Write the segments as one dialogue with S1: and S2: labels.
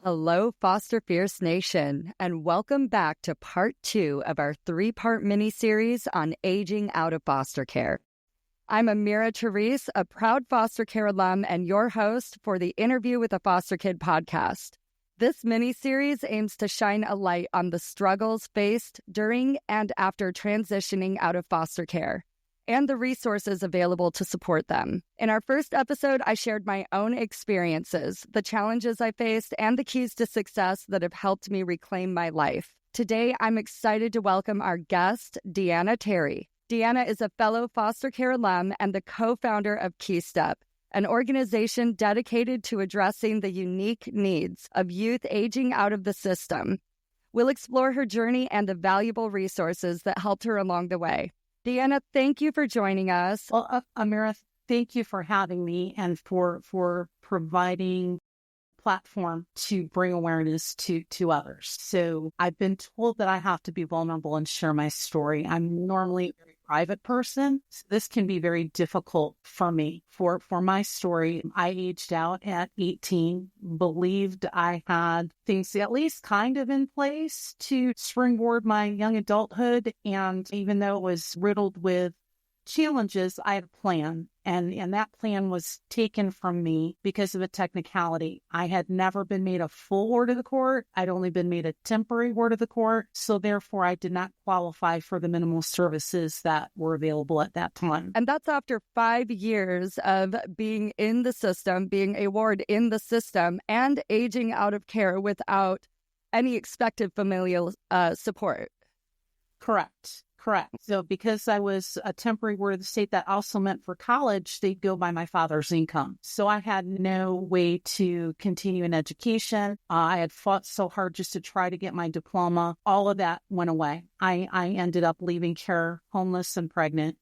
S1: Hello, Foster Fierce Nation, and welcome back to part 2 of our 3-part miniseries on aging out of foster care. I'm Amira, a proud foster care alum and your host for the Interview with a Foster Kid podcast. This miniseries aims to shine a light on the struggles faced during and after transitioning out of foster care, and the resources available to support them. In our first episode, I shared my own experiences, the challenges I faced, and the keys to success that have helped me reclaim my life. Today, I'm excited to welcome our guest, Deanna Terry. Deanna is a fellow foster care alum and the co-founder of KeyStep, an organization dedicated to addressing the unique needs of youth aging out of the system. We'll explore her journey and the valuable resources that helped her along the way. Deanna, thank you for joining us.
S2: Well, Amira, thank you for having me and for providing a platform to bring awareness to others. So I've been told that I have to be vulnerable and share my story. I'm normally a very private person. So this can be very difficult for me. For my story, I aged out at 18, believed I had things at least kind of in place to springboard my young adulthood. And even though it was riddled with challenges, I had a plan. And that plan was taken from me because of a technicality. I had never been made a full ward of the court. I'd only been made a temporary ward of the court. So therefore, I did not qualify for the minimal services that were available at that time.
S1: And that's after 5 years of being in the system, being a ward in the system, and aging out of care without any expected familial support.
S2: Correct. So because I was a temporary ward of the state, that also meant for college, they'd go by my father's income. So I had no way to continue in education. I had fought so hard just to try to get my diploma. All of that went away. I ended up leaving care homeless and pregnant.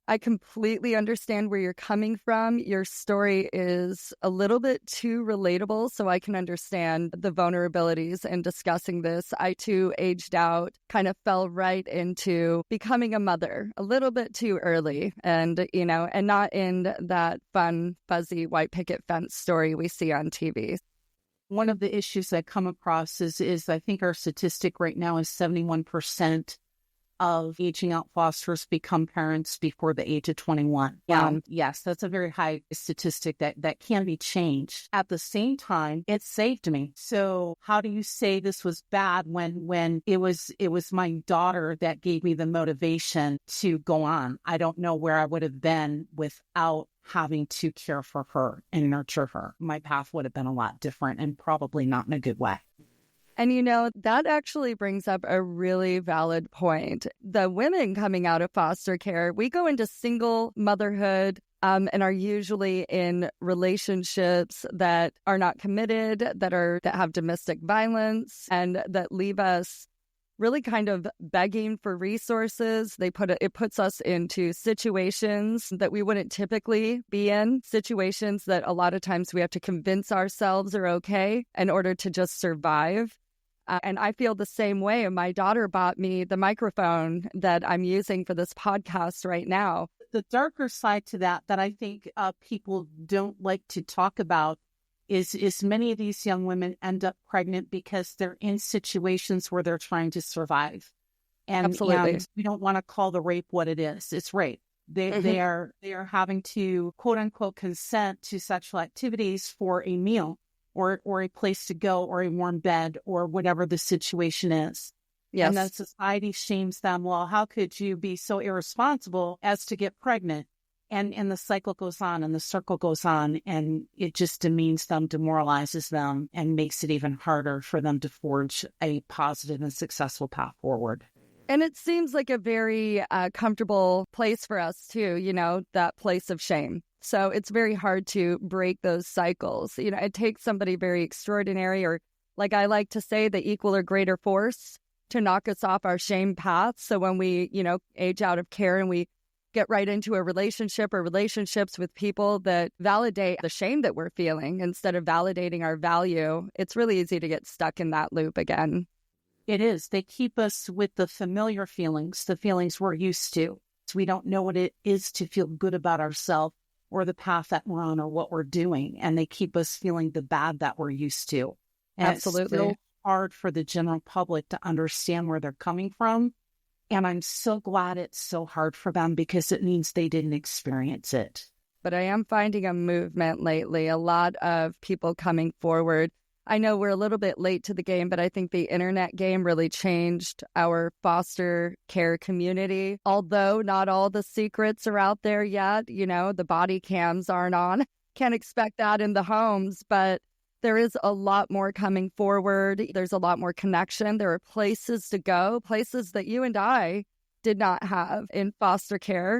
S1: I completely understand where you're coming from. Your story is a little bit too relatable, so I can understand the vulnerabilities in discussing this. I too aged out, kind of fell right into becoming a mother a little bit too early, and not in that fun, fuzzy white picket fence story we see on TV.
S2: One of the issues I come across is I think our statistic right now is 71% of aging out fosters become parents before the age of 21.
S1: Wow.
S2: Yes, that's a very high statistic that can be changed. At the same time, it saved me. So how do you say this was bad when it was my daughter that gave me the motivation to go on? I don't know where I would have been without having to care for her and nurture her. My path would have been a lot different and probably not in a good way.
S1: And that actually brings up a really valid point. The women coming out of foster care, we go into single motherhood and are usually in relationships that are not committed, that have domestic violence, and that leave us really kind of begging for resources. It puts us into situations that we wouldn't typically be in, situations that a lot of times we have to convince ourselves are okay in order to just survive. And I feel the same way. My daughter bought me the microphone that I'm using for this podcast right now.
S2: The darker side to that I think people don't like to talk about is many of these young women end up pregnant because they're in situations where they're trying to survive.
S1: Absolutely.
S2: And we don't want to call the rape what it is. It's rape. They are having to, quote unquote, consent to sexual activities for a meal, or a place to go, or a warm bed, or whatever the situation is.
S1: Yes.
S2: And then society shames them. Well, how could you be so irresponsible as to get pregnant? And the cycle goes on and the circle goes on, and it just demeans them, demoralizes them, and makes it even harder for them to forge a positive and successful path forward.
S1: And it seems like a very comfortable place for us too, that place of shame. So it's very hard to break those cycles. It takes somebody very extraordinary, or like I like to say, the equal or greater force to knock us off our shame path. So when we, age out of care and we get right into a relationship or relationships with people that validate the shame that we're feeling instead of validating our value, it's really easy to get stuck in that loop again.
S2: It is. They keep us with the familiar feelings, the feelings we're used to. So we don't know what it is to feel good about ourselves or the path that we're on or what we're doing. And they keep us feeling the bad that we're used to. And
S1: Absolutely.
S2: it's still hard for the general public to understand where they're coming from. And I'm so glad it's so hard for them because it means they didn't experience it.
S1: But I am finding a movement lately, a lot of people coming forward. I know we're a little bit late to the game, but I think the internet game really changed our foster care community. Although not all the secrets are out there yet, you know, the body cams aren't on. Can't expect that in the homes, but there is a lot more coming forward. There's a lot more connection. There are places to go, places that you and I did not have in foster care.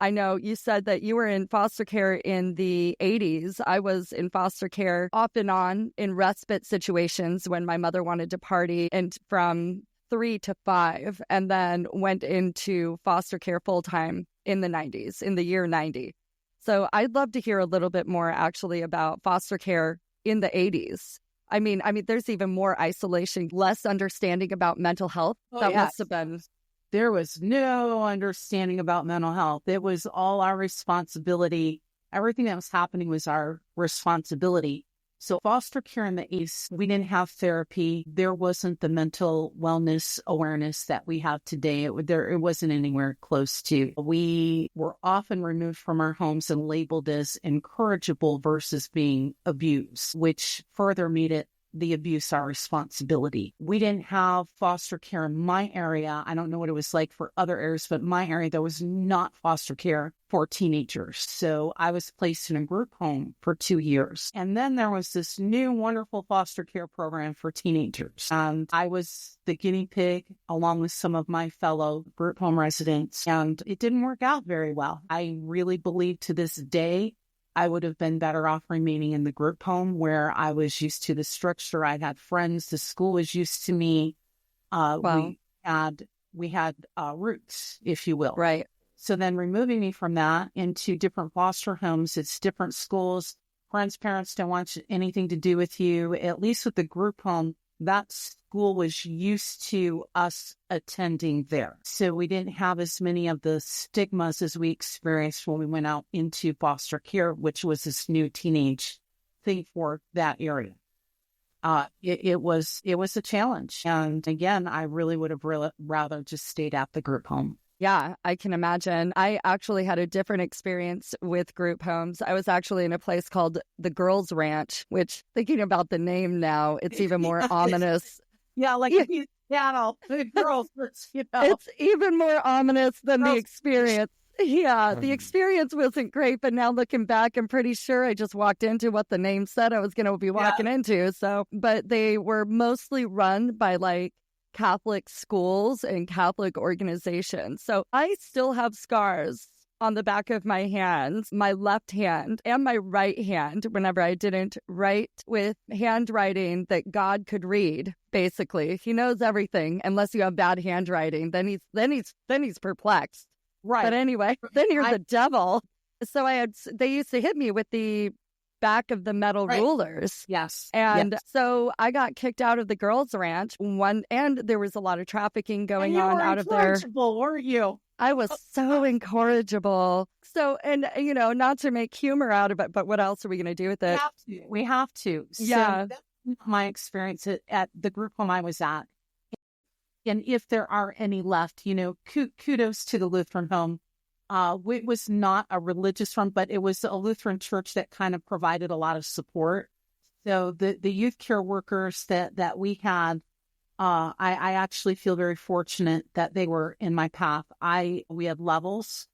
S1: I know you said that you were in foster care in the 80s. I was in foster care off and on in respite situations when my mother wanted to party, and from 3 to 5, and then went into foster care full time in the 90s, in the year 90. So I'd love to hear a little bit more actually about foster care in the 80s. I mean, there's even more isolation, less understanding about mental health. That must have been...
S2: There was no understanding about mental health. It was all our responsibility. Everything that was happening was our responsibility. So foster care in the 80s, we didn't have therapy. There wasn't the mental wellness awareness that we have today. It wasn't anywhere close to. We were often removed from our homes and labeled as incorrigible versus being abused, which further made the abuse our responsibility. We didn't have foster care in my area. I don't know what it was like for other areas, but my area, there was not foster care for teenagers. So I was placed in a group home for 2 years. And then there was this new wonderful foster care program for teenagers. And I was the guinea pig along with some of my fellow group home residents. And it didn't work out very well. I really believe to this day I would have been better off remaining in the group home where I was used to the structure. I had friends. The school was used to me.
S1: Wow.
S2: We had roots, if you will.
S1: Right.
S2: So then removing me from that into different foster homes, it's different schools. Friends, parents don't want anything to do with you. At least with the group home, that school was used to us attending there. So we didn't have as many of the stigmas as we experienced when we went out into foster care, which was this new teenage thing for that area. It was a challenge. And again, I really would have rather just stayed at the group home.
S1: Yeah, I can imagine. I actually had a different experience with group homes. I was actually in a place called the Girls Ranch, which, thinking about the name now, it's even more ominous.
S2: Yeah, like Seattle, the girls, you know.
S1: It's even more ominous than the experience. Yeah, the experience wasn't great, but now looking back, I'm pretty sure I just walked into what the name said I was going to be walking into. So, but they were mostly run by like Catholic schools and Catholic organizations. So I still have scars on the back of my hands, my left hand and my right hand, whenever I didn't write with handwriting that God could read. Basically, He knows everything. Unless you have bad handwriting, then he's perplexed.
S2: Right.
S1: But anyway, then you're the devil. So they used to hit me with the back of the metal rulers.
S2: Yes.
S1: And so I got kicked out of the girls' ranch and there was a lot of trafficking going on out of there.
S2: Weren't you?
S1: I was so incorrigible. So, and you know, not to make humor out of it, but what else are we going to do with it?
S2: We have to.
S1: Yeah.
S2: So that's my experience at the group home I was at. And if there are any left, you know, kudos to the Lutheran home. It was not a religious one, but it was a Lutheran church that kind of provided a lot of support. So the youth care workers that we had, I actually feel very fortunate that they were in my path. We had levels.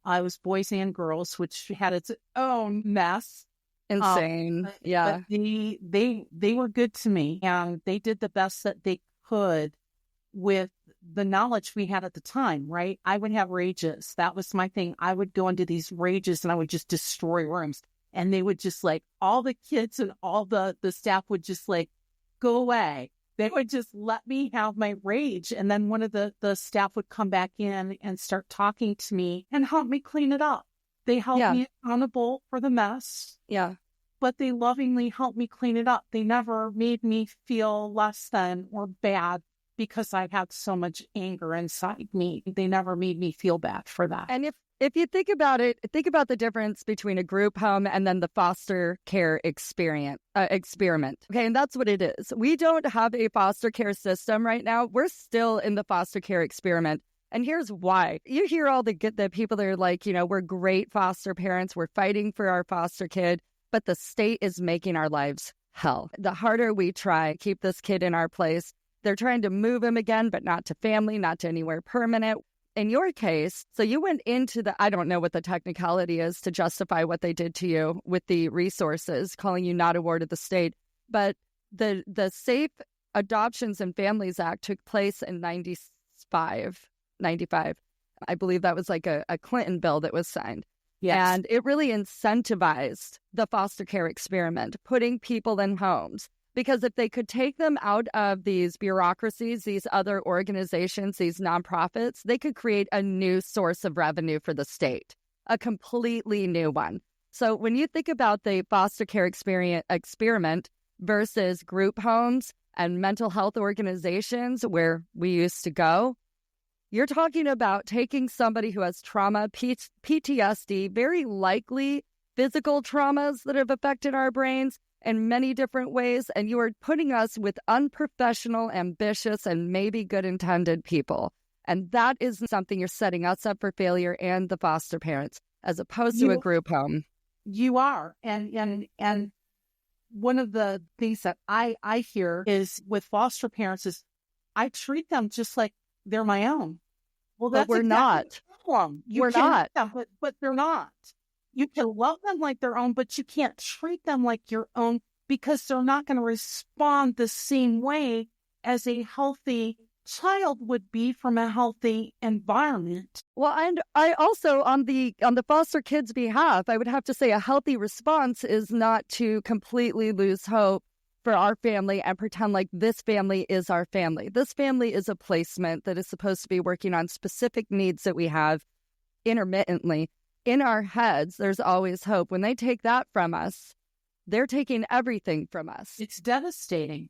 S2: I was boys and girls, which had its own mess.
S1: Insane. Yeah.
S2: But they were good to me, and they did the best that they could with the knowledge we had at the time, right? I would have rages. That was my thing. I would go into these rages and I would just destroy rooms. And they would just like, all the kids and all the staff would just like, go away. They would just let me have my rage. And then one of the staff would come back in and start talking to me and help me clean it up. They held me accountable for the mess.
S1: Yeah.
S2: But they lovingly helped me clean it up. They never made me feel less than or bad because I had so much anger inside me. They never made me feel bad for that.
S1: And if you think about it, think about the difference between a group home and then the foster care experiment. Okay, and that's what it is. We don't have a foster care system right now. We're still in the foster care experiment. And here's why. You hear all the people that are like, we're great foster parents. We're fighting for our foster kid, but the state is making our lives hell. The harder we try, keep this kid in our place, they're trying to move him again, but not to family, not to anywhere permanent. In your case, so you went into I don't know what the technicality is to justify what they did to you with the resources, calling you not a ward of the state. But the Safe Adoptions and Families Act took place in 95. I believe that was like a Clinton bill that was signed.
S2: Yes.
S1: And it really incentivized the foster care experiment, putting people in homes. Because if they could take them out of these bureaucracies, these other organizations, these nonprofits, they could create a new source of revenue for the state, a completely new one. So when you think about the foster care experiment versus group homes and mental health organizations where we used to go, you're talking about taking somebody who has trauma, PTSD, very likely physical traumas that have affected our brains in many different ways, and you are putting us with unprofessional, ambitious, and maybe good-intended people. And that is something you're setting us up for failure and the foster parents, as opposed to a group home.
S2: You are. And one of the things that I hear is with foster parents is I treat them just like they're my own. Well, that's
S1: but we're not.
S2: We're not. But they're not. You can love them like their own, but you can't treat them like your own because they're not going to respond the same way as a healthy child would be from a healthy environment.
S1: Well, and I also, on the foster kids' behalf, I would have to say a healthy response is not to completely lose hope for our family and pretend like this family is our family. This family is a placement that is supposed to be working on specific needs that we have intermittently. In our heads, there's always hope. When they take that from us, they're taking everything from us.
S2: It's devastating.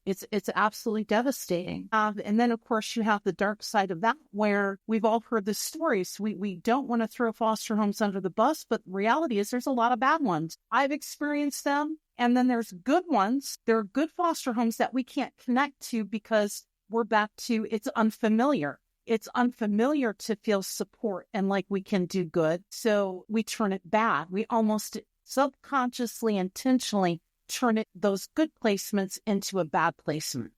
S2: It's absolutely devastating. And then, of course, you have the dark side of that where we've all heard the stories. We don't want to throw foster homes under the bus, but reality is there's a lot of bad ones. I've experienced them. And then there's good ones. There are good foster homes that we can't connect to because we're back to it's unfamiliar. It's unfamiliar to feel support and like we can do good. So we turn it bad. We almost subconsciously, intentionally turn those good placements into a bad placement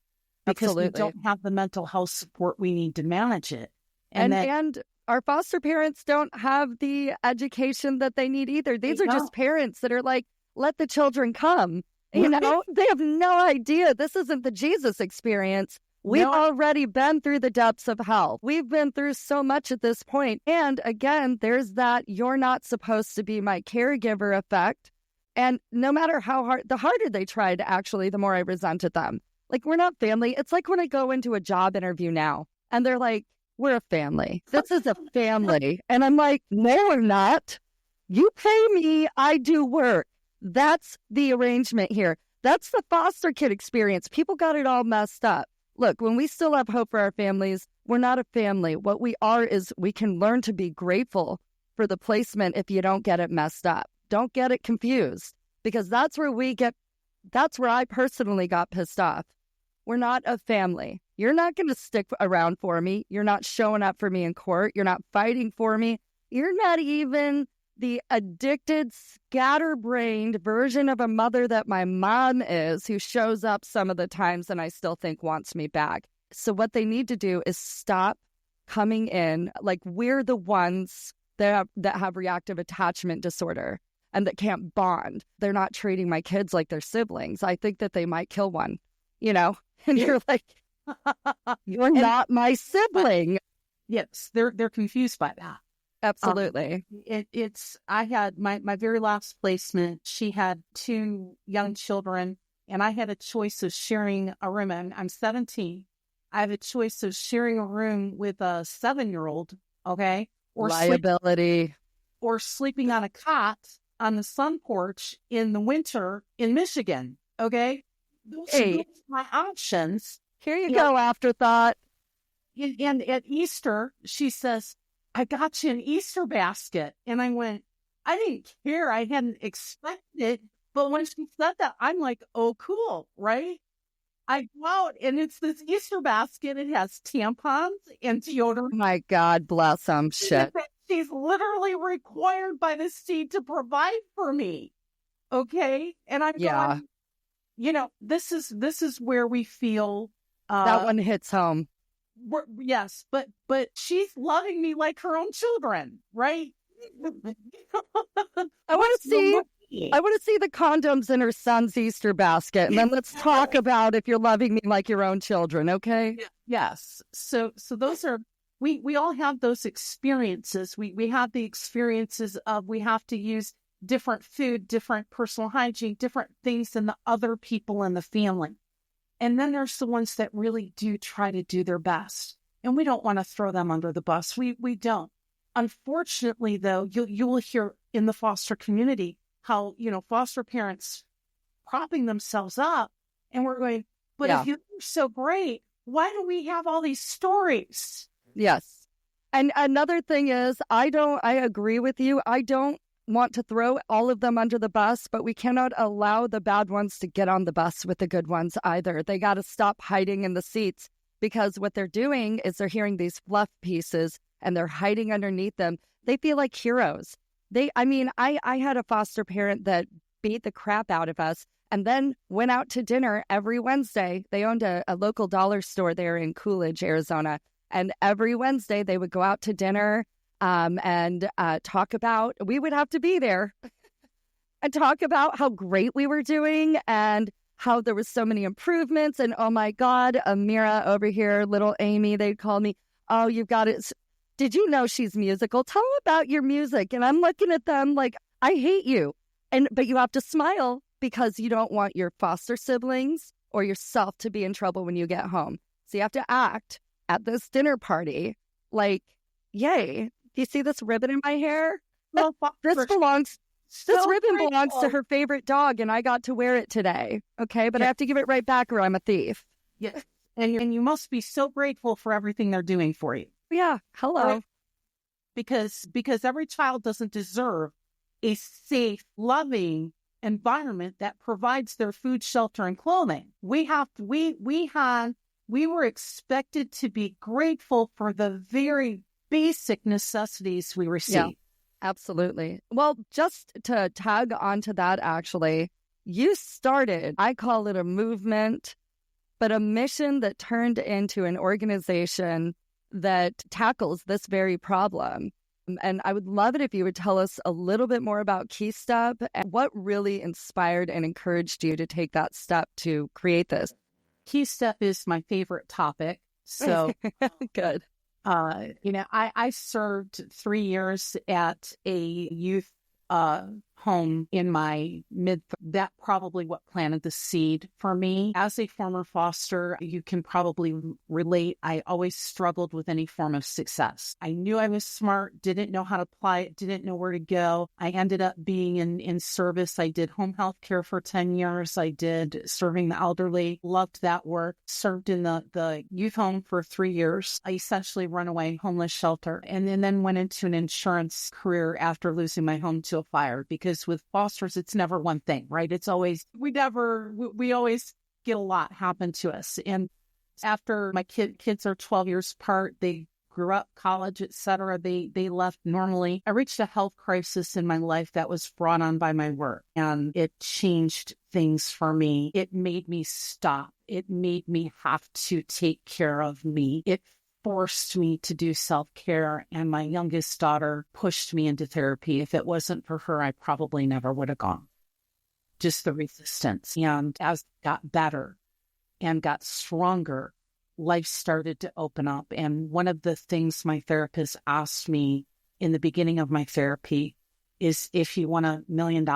S2: because
S1: Absolutely.
S2: We don't have the mental health support we need to manage it.
S1: And our foster parents don't have the education that they need either. These are just parents that are like, let the children come. They have no idea. This isn't the Jesus experience. We've already been through the depths of hell. We've been through so much at this point. And again, there's that you're not supposed to be my caregiver effect. And no matter how hard, the harder they tried, actually, the more I resented them. Like, we're not family. It's like when I go into a job interview now and they're like, we're a family. This is a family. And I'm like, no, we're not. You pay me, I do work. That's the arrangement here. That's the foster kid experience. People got it all messed up. Look, when we still have hope for our families, we're not a family. What we are is we can learn to be grateful for the placement if you don't get it messed up. Don't get it confused, because that's where I personally got pissed off. We're not a family. You're not going to stick around for me. You're not showing up for me in court. You're not fighting for me. You're not even the addicted, scatterbrained version of a mother that my mom is, who shows up some of the times and I still think wants me back. So what they need to do is stop coming in like we're the ones that have reactive attachment disorder and that can't bond. They're not treating my kids like they're siblings. I think that they might kill one, and you're like, you're not my sibling.
S2: Yes, they're confused by that.
S1: Absolutely.
S2: I had my very last placement. She had 2 young children, and I had a choice of sharing a room. I'm 17. I have a choice of sharing a room with a 7-year-old, okay? Or
S1: liability.
S2: Or sleeping on a cot on the sun porch in the winter in Michigan, okay? Those are my options.
S1: Here you go, afterthought.
S2: And at Easter, she says, I got you an Easter basket. And I went, I didn't care. I hadn't expected it. But when she said that, I'm like, oh, cool, right? I go out and it's this Easter basket. It has tampons and deodorant.
S1: My God, bless them. Shit.
S2: She's literally required by the state to provide for me. Okay. And I'm going, this is where we feel
S1: that one hits home.
S2: Yes, but she's loving me like her own children, right?
S1: I want to see the condoms in her son's Easter basket, and then let's talk about if you're loving me like your own children, okay?
S2: Yes. So those are we all have those experiences. We have the experiences of we have to use different food, different personal hygiene, different things than the other people in the family. And then there's the ones that really do try to do their best. And we don't want to throw them under the bus. We don't. Unfortunately, though, you will hear in the foster community how, foster parents propping themselves up. And we're going, but if you're so great, why do we have all these stories?
S1: Yes. And another thing is, I agree with you. I don't want to throw all of them under the bus, but we cannot allow the bad ones to get on the bus with the good ones either. They got to stop hiding in the seats, because what they're doing is they're hearing these fluff pieces and they're hiding underneath them. They feel like heroes. I had a foster parent that beat the crap out of us and then went out to dinner every Wednesday. They owned a local dollar store there in Coolidge, Arizona. And every Wednesday they would go out to dinner and talk about, we would have to be there and talk about how great we were doing and how there was so many improvements. And oh my God, Amira over here, little Amy, they'd call me, oh, you've got it. Did you know she's musical? Tell them about your music. And I'm looking at them like, I hate you. But you have to smile because you don't want your foster siblings or yourself to be in trouble when you get home. So you have to act at this dinner party like, yay. Do you see this ribbon in my hair?
S2: Well,
S1: this ribbon belongs to her favorite dog, and I got to wear it today. Okay, but I have to give it right back or I'm a thief.
S2: Yes. And you must be so grateful for everything they're doing for you.
S1: Yeah, hello.
S2: Right? Because every child doesn't deserve a safe, loving environment that provides their food, shelter, and clothing. We were expected to be grateful for the very basic necessities we receive.
S1: Yeah, absolutely. Well, just to tag onto that, actually, you started, I call it a movement, but a mission that turned into an organization that tackles this very problem. And I would love it if you would tell us a little bit more about KeyStep and what really inspired and encouraged you to take that step to create this.
S2: KeyStep is my favorite topic. So
S1: good.
S2: I served 3 years at a youth home in my that probably what planted the seed for me. As a former foster, you can probably relate. I always struggled with any form of success. I knew I was smart, didn't know how to apply it, didn't know where to go. I ended up being in service. I did home health care for 10 years. I did serving the elderly, loved that work, served in the youth home for 3 years. I essentially run away homeless shelter and then went into an insurance career after losing my home to a fire, because with fosters, it's never one thing, right? It's always, we always get a lot happen to us. And after my kids are 12 years apart, they grew up, college, etc. They left normally. I reached a health crisis in my life that was brought on by my work, and it changed things for me. It made me stop. It made me have to take care of me. It forced me to do self-care, and my youngest daughter pushed me into therapy. If it wasn't for her, I probably never would have gone. Just the resistance. And as it got better and got stronger, life started to open up. And one of the things my therapist asked me in the beginning of my therapy is, if you won $1 million,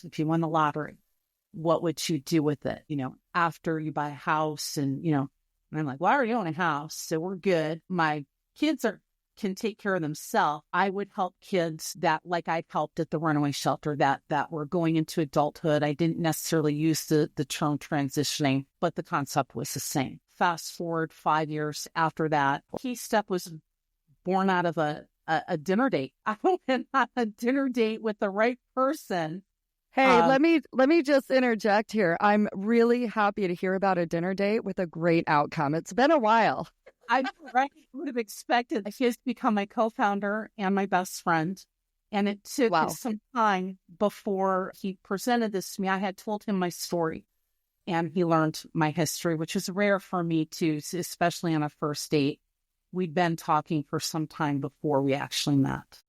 S2: if you won the lottery, what would you do with it? After you buy a house and, and I'm like, well, I already own a house, so we're good. My kids are can take care of themselves, I would help kids that, like I helped at the runaway shelter, that were going into adulthood. I didn't necessarily use the term transitioning, but the concept was the same. Fast forward 5 years after that, KeyStep was born out of a dinner date. I went on a dinner date with the right person.
S1: Hey, let me just interject here. I'm really happy to hear about a dinner date with a great outcome. It's been a while.
S2: I would have expected he has become my co-founder and my best friend. And it took some time before he presented this to me. I had told him my story, and he learned my history, which is rare for me too, especially on a first date. We'd been talking for some time before we actually met.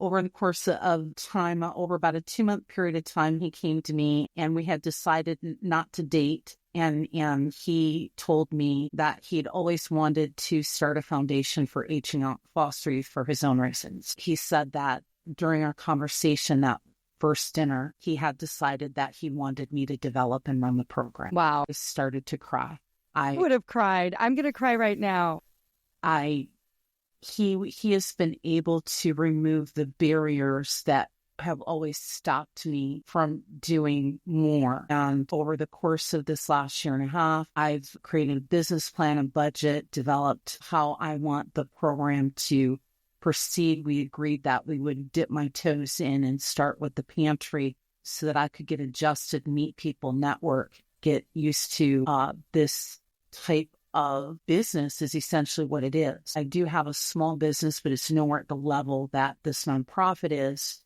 S2: Over the course of time, over about a 2-month period of time, he came to me and we had decided not to date. And he told me that he'd always wanted to start a foundation for aging out foster youth for his own reasons. He said that during our conversation, that first dinner, he had decided that he wanted me to develop and run the program.
S1: Wow.
S2: I started to cry.
S1: I would have cried. I'm going to cry right now.
S2: He has been able to remove the barriers that have always stopped me from doing more. And over the course of this last year and a half, I've created a business plan and budget, developed how I want the program to proceed. We agreed that we would dip my toes in and start with the pantry so that I could get adjusted, meet people, network, get used to this type of business is essentially what it is. I do have a small business, but it's nowhere at the level that this nonprofit is.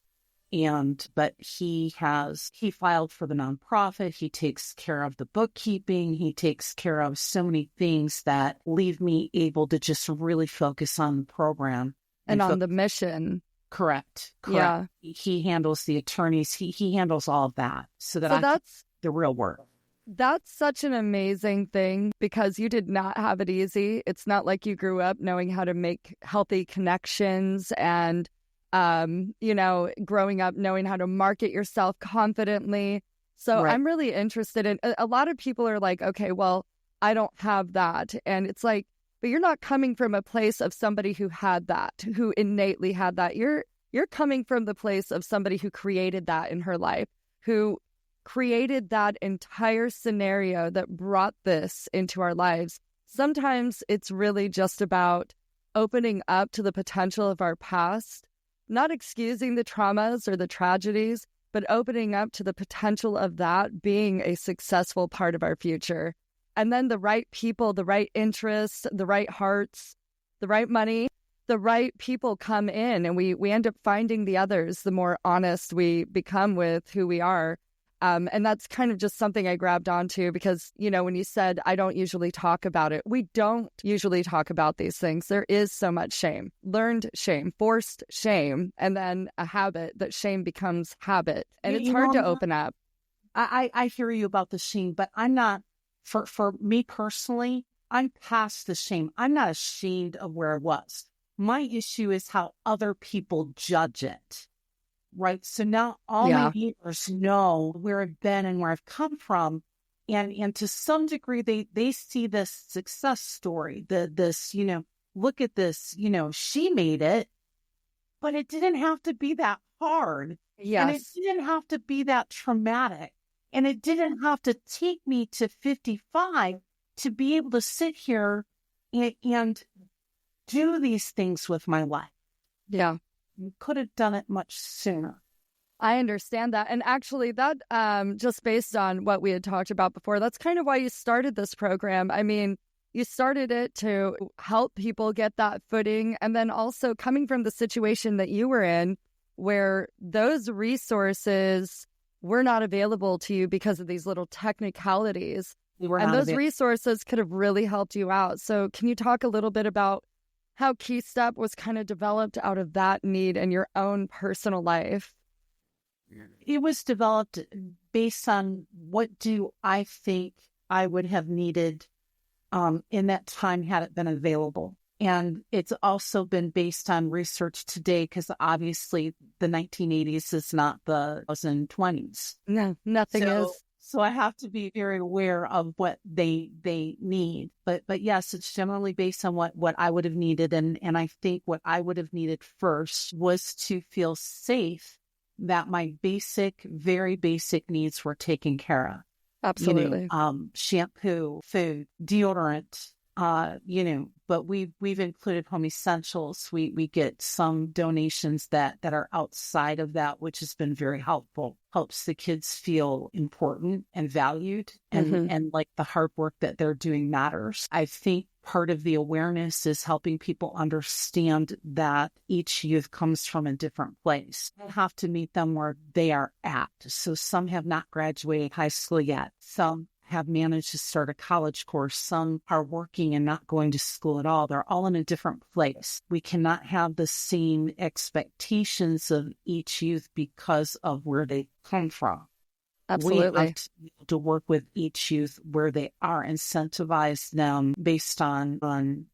S2: But he filed for the nonprofit. He takes care of the bookkeeping. He takes care of so many things that leave me able to just really focus on the program.
S1: And on the mission.
S2: Correct.
S1: Yeah.
S2: He handles the attorneys. He handles all of that so that's the real work.
S1: That's such an amazing thing because you did not have it easy. It's not like you grew up knowing how to make healthy connections and, growing up knowing how to market yourself confidently. So I'm really interested in, a lot of people are like, okay, well, I don't have that. And it's like, but you're not coming from a place of somebody who had that, who innately had that. You're coming from the place of somebody who created that in her life, who created that entire scenario that brought this into our lives. Sometimes it's really just about opening up to the potential of our past, not excusing the traumas or the tragedies, but opening up to the potential of that being a successful part of our future. And then the right people, the right interests, the right hearts, the right money, the right people come in, and we end up finding the others the more honest we become with who we are. And that's kind of just something I grabbed onto because, when you said, I don't usually talk about it, we don't usually talk about these things. There is so much shame, learned shame, forced shame, and then a habit that shame becomes habit. And it's hard to open up.
S2: I hear you about the shame, but I'm not, for me personally, I'm past the shame. I'm not ashamed of where I was. My issue is how other people judge it. Right. So now all my neighbors know where I've been and where I've come from. And to some degree, they see this success story, look at this, she made it, but it didn't have to be that hard.
S1: Yes.
S2: And it didn't have to be that traumatic. And it didn't have to take me to 55 to be able to sit here and do these things with my life.
S1: Yeah.
S2: You could have done it much sooner.
S1: I understand that. And actually that, just based on what we had talked about before, that's kind of why you started this program. I mean, you started it to help people get that footing. And then also coming from the situation that you were in, where those resources were not available to you because of these little technicalities. And those resources could have really helped you out. So can you talk a little bit about how KeyStep was kind of developed out of that need in your own personal life?
S2: It was developed based on what do I think I would have needed in that time had it been available. And it's also been based on research today because obviously the 1980s is not the 2020s.
S1: No, nothing is.
S2: So I have to be very aware of what they need. But yes, it's generally based on what I would have needed. And I think what I would have needed first was to feel safe that my very basic needs were taken care of.
S1: Absolutely.
S2: Shampoo, food, deodorant, but we've included home essentials. We get some donations that are outside of that, which has been very helpful. Helps the kids feel important and valued and like the hard work that they're doing matters. I think part of the awareness is helping people understand that each youth comes from a different place. You have to meet them where they are at. So some have not graduated high school yet. Some have managed to start a college course. Some are working and not going to school at all. They're all in a different place. We cannot have the same expectations of each youth because of where they come from.
S1: Absolutely.
S2: We have to work with each youth where they are, incentivize them based on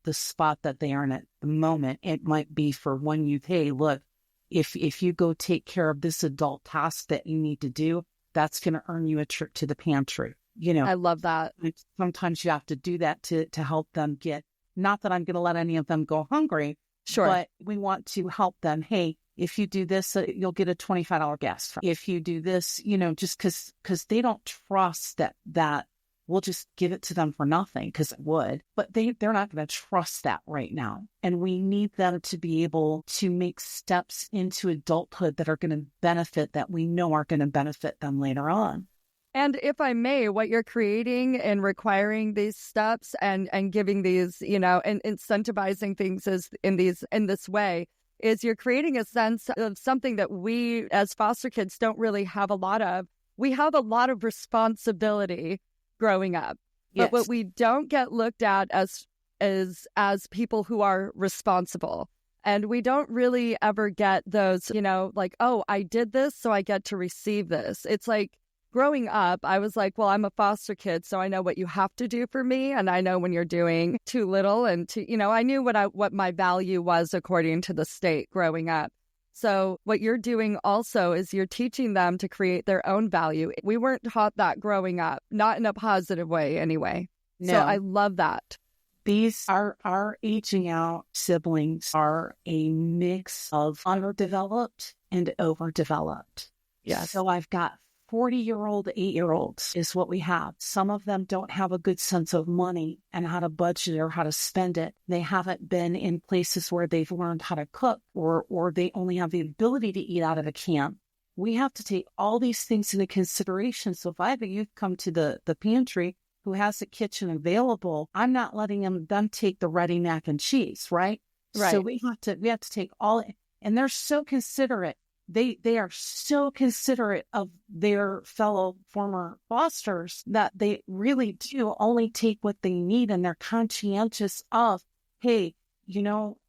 S2: the spot that they are in at the moment. It might be for one youth, hey, look, if you go take care of this adult task that you need to do, that's going to earn you a trip to the pantry.
S1: I love that.
S2: Sometimes you have to do that to help them get, not that I'm going to let any of them go hungry,
S1: sure,
S2: but we want to help them. Hey, if you do this, you'll get a $25 gas fund. If you do this, just because they don't trust that we'll just give it to them for nothing, because it would, but they're not going to trust that right now. And we need them to be able to make steps into adulthood that are going to benefit, that we know are going to benefit them later on.
S1: And if I may, what you're creating and requiring these steps and giving these, and incentivizing things in this way is you're creating a sense of something that we as foster kids don't really have a lot of. We have a lot of responsibility growing up, but what we don't get looked at as people who are responsible. And we don't really ever get those, like, oh, I did this, so I get to receive this. It's like, growing up, I was like, well, I'm a foster kid, so I know what you have to do for me. And I know when you're doing too little and I knew what my value was according to the state growing up. So what you're doing also is you're teaching them to create their own value. We weren't taught that growing up, not in a positive way anyway. No. So I love that.
S2: These are our aging out siblings are a mix of underdeveloped and overdeveloped.
S1: Yes.
S2: So I've got 40-year-old, 8-year-olds is what we have. Some of them don't have a good sense of money and how to budget or how to spend it. They haven't been in places where they've learned how to cook, or they only have the ability to eat out of a can. We have to take all these things into consideration. So if I have a youth come to the pantry who has a kitchen available, I'm not letting them take the ready mac and cheese, right? So we have to take all, and they're so considerate. They are so considerate of their fellow former fosters that they really do only take what they need, and they're conscientious of, hey,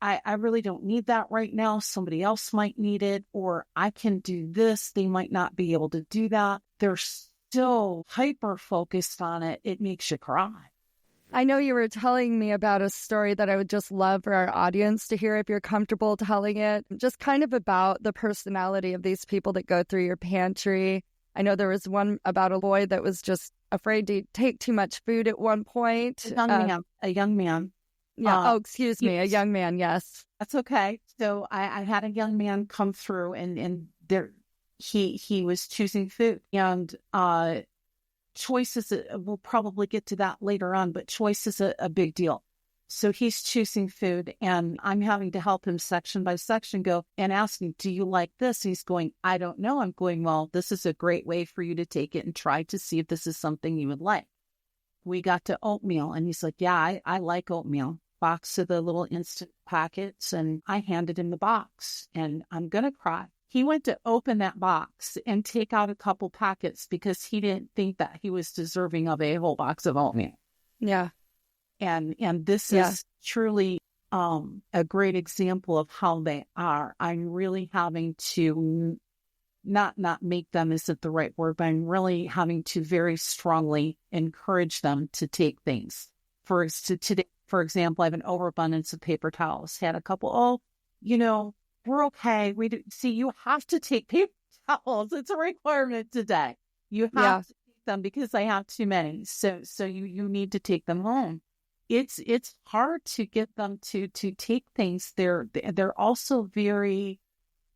S2: I really don't need that right now. Somebody else might need it, or I can do this. They might not be able to do that. They're so hyper focused on it. It makes you cry.
S1: I know you were telling me about a story that I would just love for our audience to hear if you're comfortable telling it, just kind of about the personality of these people that go through your pantry. I know there was one about a boy that was just afraid to take too much food at one point.
S2: A young man.
S1: Yeah. Excuse me. A young man. Yes.
S2: That's okay. So I had a young man come through and there he was choosing food, and choice is we'll probably get to that later on, but choice is a big deal. So he's choosing food, and I'm having to help him section by section go and ask him, do you like this? He's going, I don't know. I'm going, well, this is a great way for you to take it and try to see if this is something you would like. We got to oatmeal, and he's like, yeah, I like oatmeal. Box of the little instant packets, and I handed him the box, and I'm going to cry. He went to open that box and take out a couple packets because he didn't think that he was deserving of a whole box of oatmeal.
S1: Yeah.
S2: And this is truly a great example of how they are. I'm really having to not make them isn't the right word, but I'm really having to very strongly encourage them to take things. For example, I have an overabundance of paper towels. Had a couple, we're okay. You have to take paper towels. It's a requirement today. You have to take them because I have too many. So you need to take them home. It's hard to get them to take things. They're also very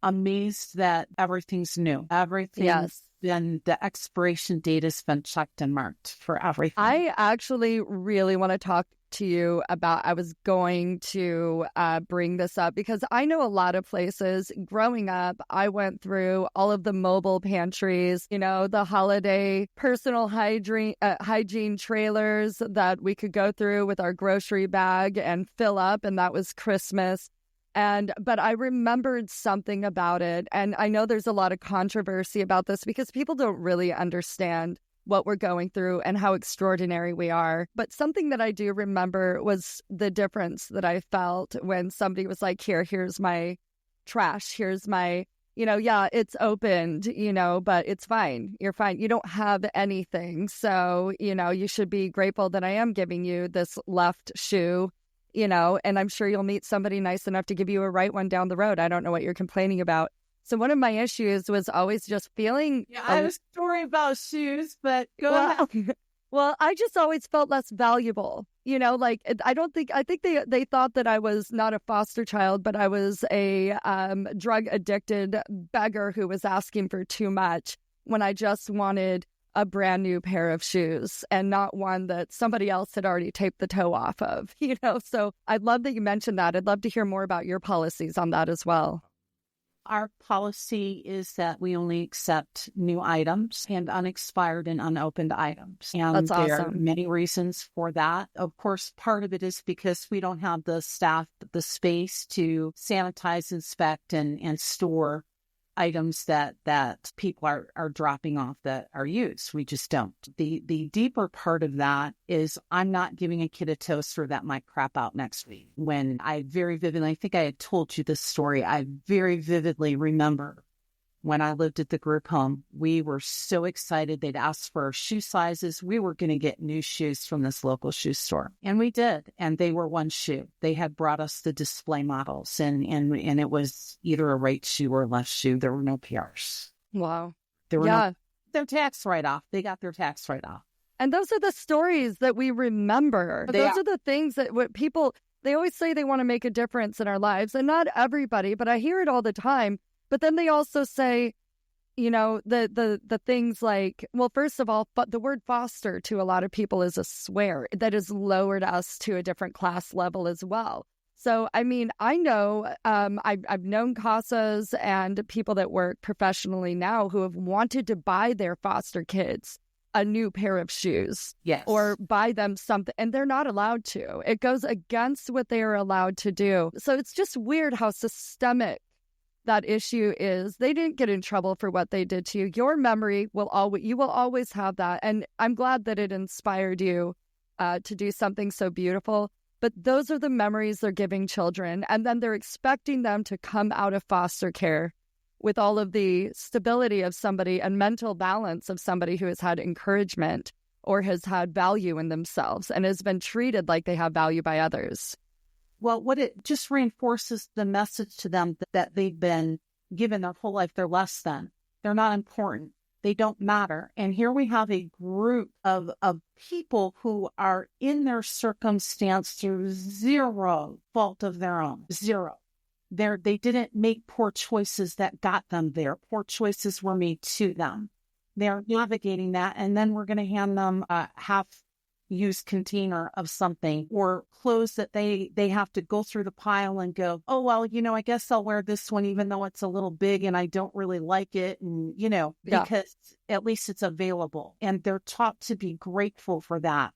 S2: amazed that everything's new.
S1: Yes.
S2: Then the expiration date has been checked and marked for everything.
S1: I actually really want to talk to you about, I was going to bring this up because I know a lot of places. Growing up, I went through all of the mobile pantries, the holiday personal hygiene trailers that we could go through with our grocery bag and fill up, and that was Christmas. But I remembered something about it, and I know there's a lot of controversy about this because people don't really understand what we're going through and how extraordinary we are. But something that I do remember was the difference that I felt when somebody was like, here's my trash, here's my, it's opened, but it's fine. You're fine. You don't have anything. So, you should be grateful that I am giving you this left shoe. And I'm sure you'll meet somebody nice enough to give you a right one down the road. I don't know what you're complaining about. So one of my issues was always just feeling...
S2: Yeah, I have a story about shoes, but go ahead.
S1: Well, I just always felt less valuable. I think they thought that I was not a foster child, but I was a drug-addicted beggar who was asking for too much when I just wanted a brand new pair of shoes and not one that somebody else had already taped the toe off of, So I'd love that you mentioned that. I'd love to hear more about your policies on that as well.
S2: Our policy is that we only accept new items and unexpired and unopened items. And
S1: that's awesome.
S2: There are many reasons for that. Of course, part of it is because we don't have the staff, the space to sanitize, inspect, and store items that people are dropping off that are used. We just don't. The deeper part of that is I'm not giving a kid a toaster that might crap out next week. When I very vividly, I think I had told you this story, I very vividly remember when I lived at the group home, we were so excited. They'd asked for our shoe sizes. We were going to get new shoes from this local shoe store. And we did. And they were one shoe. They had brought us the display models. And it was either a right shoe or a left shoe. There were no PRs.
S1: Wow.
S2: There were no, their tax write-off. They got their tax write-off.
S1: And those are the stories that we remember. Those are the things that what people, they always say they want to make a difference in our lives. And not everybody, but I hear it all the time. But then they also say, the things like, well, first of all, but the word foster to a lot of people is a swear that has lowered us to a different class level as well. So, I mean, I know I've known CASAs and people that work professionally now who have wanted to buy their foster kids a new pair of shoes.
S2: Yes.
S1: Or buy them something, and they're not allowed to. It goes against what they are allowed to do. So it's just weird how systemic that issue is. They didn't get in trouble for what they did to you. Your memory you will always have that. And I'm glad that it inspired you to do something so beautiful. But those are the memories they're giving children. And then they're expecting them to come out of foster care with all of the stability of somebody and mental balance of somebody who has had encouragement or has had value in themselves and has been treated like they have value by others.
S2: Well, what it just reinforces the message to them that they've been given their whole life. They're less than. They're not important. They don't matter. And here we have a group of people who are in their circumstance through zero fault of their own. Zero. They didn't make poor choices that got them there. Poor choices were made to them. They're navigating that. And then we're going to hand them a half-used container of something or clothes that they have to go through the pile and go, oh, well, I guess I'll wear this one even though it's a little big and I don't really like it. And, because at least it's available. And they're taught to be grateful for that.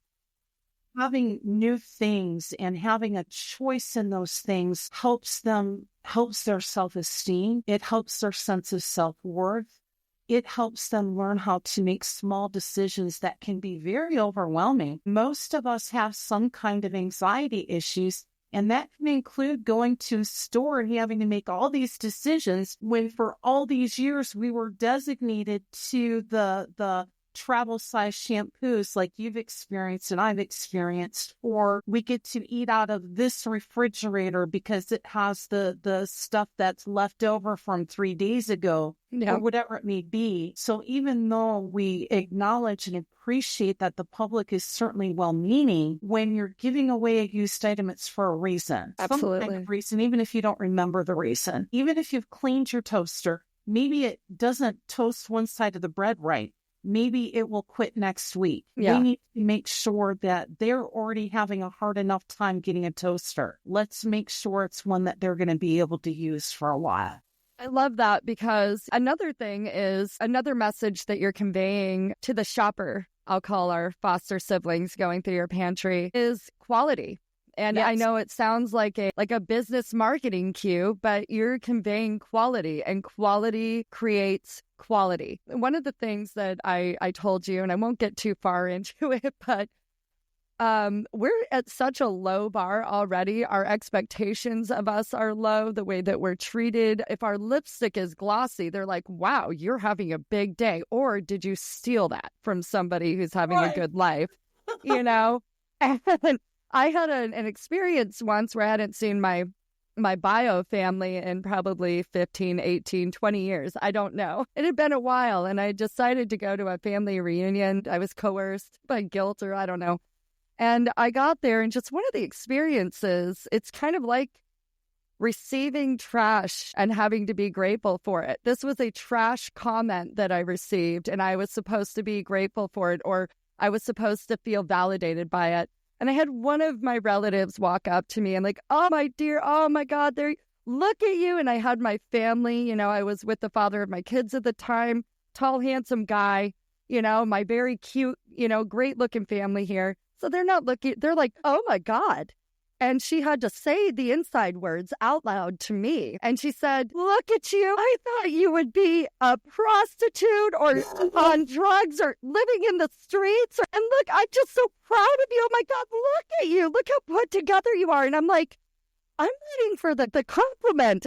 S2: Having new things and having a choice in those things helps their self-esteem. It helps their sense of self-worth. It helps them learn how to make small decisions that can be very overwhelming. Most of us have some kind of anxiety issues, and that can include going to a store and having to make all these decisions when for all these years we were designated to the travel size shampoos like you've experienced and I've experienced, or we get to eat out of this refrigerator because it has the stuff that's left over from 3 days ago, or whatever it may be. So even though we acknowledge and appreciate that the public is certainly well-meaning, when you're giving away a used item, it's for a reason.
S1: Absolutely.
S2: Some kind of reason, even if you don't remember the reason. Even if you've cleaned your toaster, maybe it doesn't toast one side of the bread right. Maybe it will quit next week.
S1: Yeah.
S2: We need to make sure that they're already having a hard enough time getting a toaster. Let's make sure it's one that they're going to be able to use for a while.
S1: I love that, because another thing is another message that you're conveying to the shopper, I'll call our foster siblings going through your pantry, is quality. And
S2: Yes.
S1: I know it sounds like a business marketing cue, but you're conveying quality, and quality creates quality. One of the things that I told you, and I won't get too far into it, but we're at such a low bar already. Our expectations of us are low, the way that we're treated. If our lipstick is glossy, they're like, wow, you're having a big day. Or did you steal that from somebody who's having a good life? You know? And I had an experience once where I hadn't seen my bio family in probably 15, 18, 20 years. I don't know. It had been a while, and I decided to go to a family reunion. I was coerced by guilt, or I don't know. And I got there, and just one of the experiences, it's kind of like receiving trash and having to be grateful for it. This was a trash comment that I received, and I was supposed to be grateful for it, or I was supposed to feel validated by it. And I had one of my relatives walk up to me and like, oh, my dear, oh, my God, look at you. And I had my family, you know, I was with the father of my kids at the time, tall, handsome guy, you know, my very cute, you know, great looking family here. So they're not looking, they're like, oh, my God. And she had to say the inside words out loud to me. And she said, look at you. I thought you would be a prostitute or on drugs or living in the streets. And look, I'm just so proud of you. Oh, my God, look at you. Look how put together you are. And I'm like, I'm waiting for the compliment,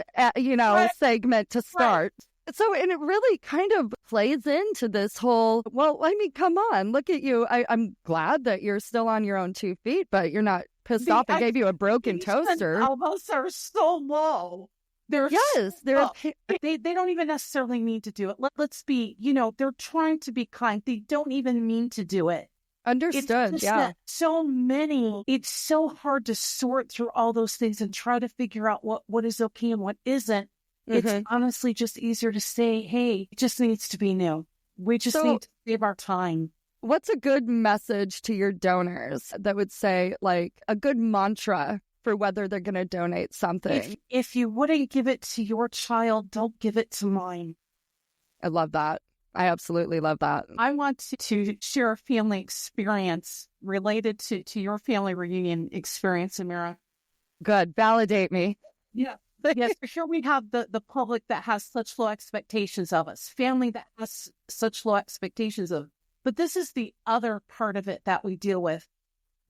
S1: segment to start. Right. So, and it really kind of plays into this whole, well, I mean, come on, look at you. I'm glad that you're still on your own 2 feet, but you're not pissed off. I gave you a broken toaster.
S2: Elbows are so low. They don't even necessarily need to do it. Let's be, they're trying to be kind. They don't even mean to do it.
S1: Understood. Yeah.
S2: It's so hard to sort through all those things and try to figure out what is okay and what isn't. Mm-hmm. It's honestly just easier to say, hey, it just needs to be new. We just need to save our time.
S1: What's a good message to your donors that would say, like, a good mantra for whether they're going to donate something?
S2: If you wouldn't give it to your child, don't give it to mine.
S1: I love that. I absolutely love that.
S2: I want to share a family experience related to your family reunion experience, Amira.
S1: Good. Validate me.
S2: Yeah. Yes, for sure. We have the public that has such low expectations of us, family that has such low expectations of. But this is the other part of it that we deal with.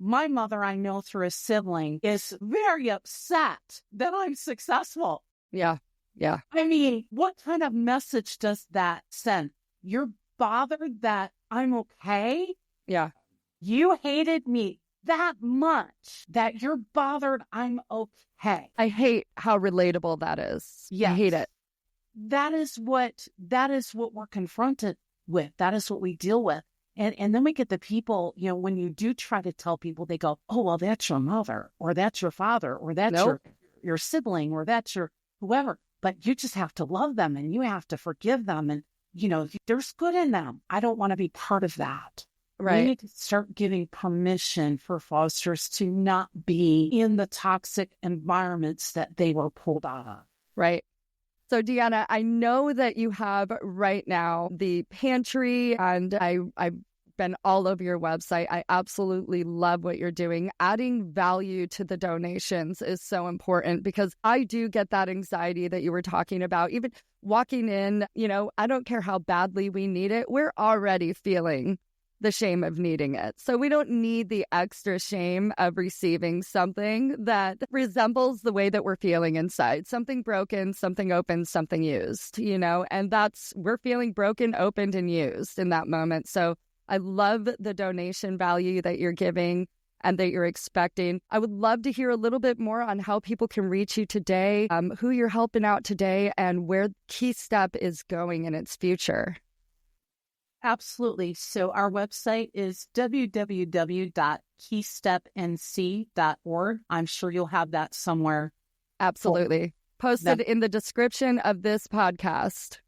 S2: My mother, I know through a sibling, is very upset that I'm successful.
S1: Yeah. Yeah.
S2: I mean, what kind of message does that send? You're bothered that I'm okay?
S1: Yeah.
S2: You hated me that much that you're bothered I'm okay.
S1: I hate how relatable that is. Yes. I hate it.
S2: That is what we're confronted with. That is what we deal with. And then we get the people, when you do try to tell people, they go, oh, well, that's your mother, or that's your father, or that's your sibling, or that's your whoever. But you just have to love them, and you have to forgive them. And, there's good in them. I don't want to be part of that. Right. We need to start giving permission for fosters to not be in the toxic environments that they were pulled out of.
S1: Right. So, Deanna, I know that you have right now the pantry, and I've been all over your website. I absolutely love what you're doing. Adding value to the donations is so important, because I do get that anxiety that you were talking about. Even walking in, I don't care how badly we need it. We're already feeling the shame of needing it. So we don't need the extra shame of receiving something that resembles the way that we're feeling inside. Something broken, something open, something used, and we're feeling broken, opened, and used in that moment. So I love the donation value that you're giving and that you're expecting. I would love to hear a little bit more on how people can reach you today, who you're helping out today, and where KeyStep is going in its future.
S2: Absolutely. So our website is www.keystepnc.org. I'm sure you'll have that somewhere.
S1: Absolutely. Posted in the description of this podcast.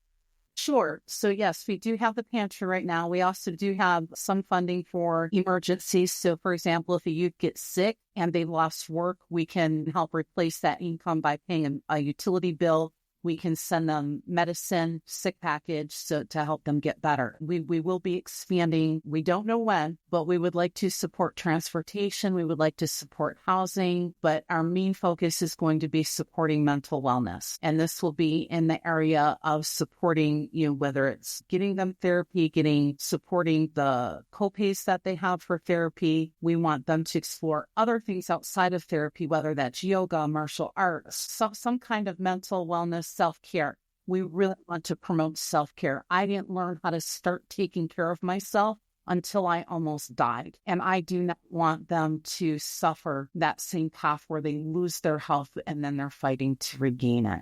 S2: Sure. So yes, we do have the pantry right now. We also do have some funding for emergencies. So for example, if a youth gets sick and they lost work, we can help replace that income by paying a utility bill. We can send them medicine, sick package, to help them get better. We will be expanding. We don't know when, but we would like to support transportation. We would like to support housing, but our main focus is going to be supporting mental wellness. And this will be in the area of supporting, whether it's getting them therapy, supporting the copays that they have for therapy. We want them to explore other things outside of therapy, whether that's yoga, martial arts, some kind of mental wellness, self-care. We really want to promote self-care. I didn't learn how to start taking care of myself until I almost died. And I do not want them to suffer that same path where they lose their health and then they're fighting to regain it.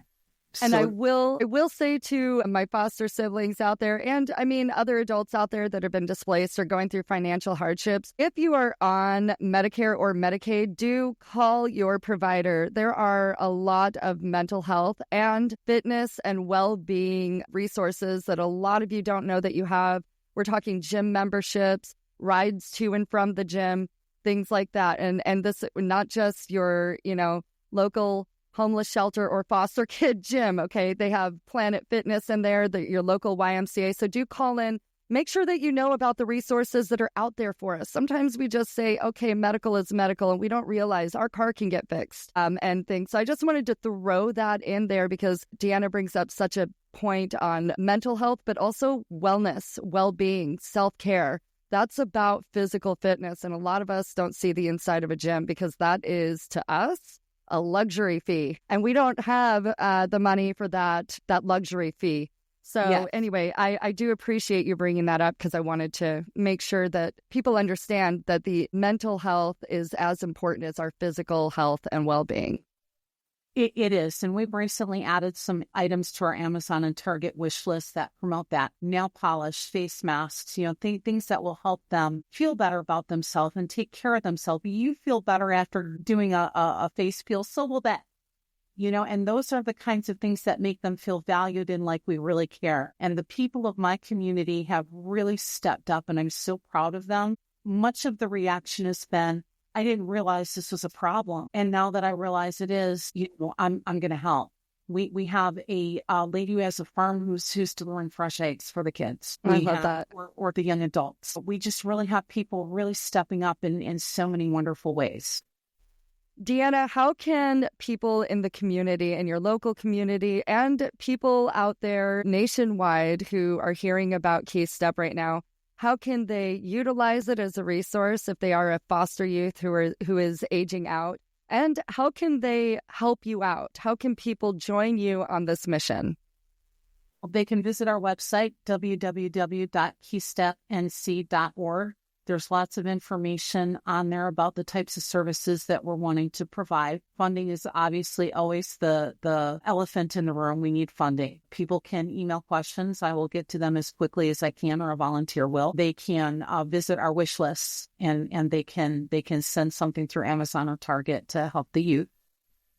S1: And I will say to my foster siblings out there, and other adults out there that have been displaced or going through financial hardships, if you are on Medicare or Medicaid, do call your provider. There are a lot of mental health and fitness and well-being resources that a lot of you don't know that you have. We're talking gym memberships, rides to and from the gym, things like that. And this, not just your, local homeless shelter or foster kid gym, okay? They have Planet Fitness in there, your local YMCA. So do call in. Make sure that you know about the resources that are out there for us. Sometimes we just say, okay, medical is medical, and we don't realize our car can get fixed and things. So I just wanted to throw that in there because Deanna brings up such a point on mental health, but also wellness, well-being, self-care. That's about physical fitness. And a lot of us don't see the inside of a gym because that is, to us, a luxury fee. And we don't have the money for that luxury fee. So yes. Anyway, I do appreciate you bringing that up because I wanted to make sure that people understand that the mental health is as important as our physical health and well-being.
S2: It is. And we've recently added some items to our Amazon and Target wish list that promote that. Nail polish, face masks, things that will help them feel better about themselves and take care of themselves. You feel better after doing a face peel, so will that. And those are the kinds of things that make them feel valued and like we really care. And the people of my community have really stepped up, and I'm so proud of them. Much of the reaction has been, I didn't realize this was a problem. And now that I realize it is, I'm going to help. We have a lady who has a farm who's delivering fresh eggs for the kids.
S1: I love that.
S2: Or the young adults. We just really have people really stepping up in so many wonderful ways.
S1: Deanna, how can people in the community, in your local community, and people out there nationwide who are hearing about KeyStep right now, how can they utilize it as a resource if they are a foster youth who is aging out? And how can they help you out? How can people join you on this mission?
S2: Well, they can visit our website, www.keystepnc.org. There's lots of information on there about the types of services that we're wanting to provide. Funding is obviously always the elephant in the room. We need funding. People can email questions. I will get to them as quickly as I can, or a volunteer will. They can visit our wish lists and they can send something through Amazon or Target to help the youth.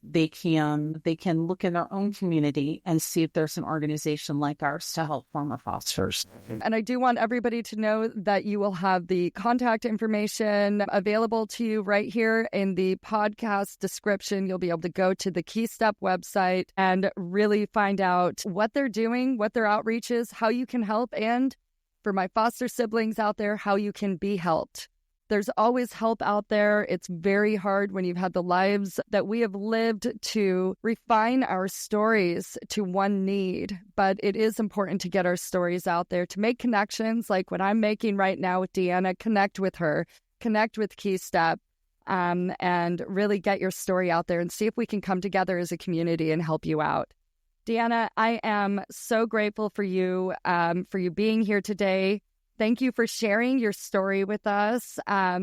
S2: They can look in their own community and see if there's an organization like ours to help former fosters.
S1: And I do want everybody to know that you will have the contact information available to you right here in the podcast description. You'll be able to go to the KeyStep website and really find out what they're doing, what their outreach is, how you can help, and for my foster siblings out there, how you can be helped. There's always help out there. It's very hard when you've had the lives that we have lived to refine our stories to one need. But it is important to get our stories out there, to make connections like what I'm making right now with Deanna. Connect with her, connect with KeyStep, and really get your story out there and see if we can come together as a community and help you out. Deanna, I am so grateful for you being here today. Thank you for sharing your story with us. I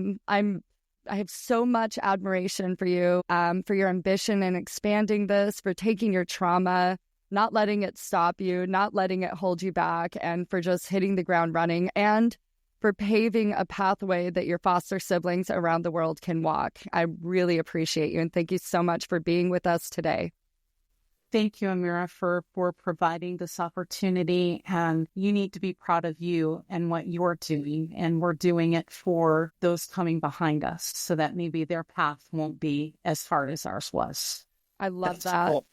S1: have so much admiration for you, for your ambition in expanding this, for taking your trauma, not letting it stop you, not letting it hold you back, and for just hitting the ground running, and for paving a pathway that your foster siblings around the world can walk. I really appreciate you, and thank you so much for being with us today.
S2: Thank you, Amira, for providing this opportunity. And you need to be proud of you and what you're doing. And we're doing it for those coming behind us so that maybe their path won't be as hard as ours was.
S1: I love that. Cool.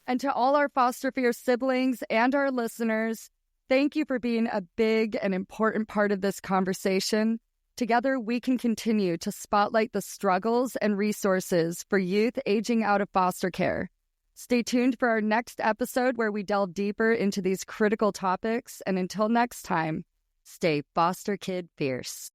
S1: And to all our foster care siblings and our listeners, thank you for being a big and important part of this conversation. Together, we can continue to spotlight the struggles and resources for youth aging out of foster care. Stay tuned for our next episode where we delve deeper into these critical topics. And until next time, stay foster kid fierce.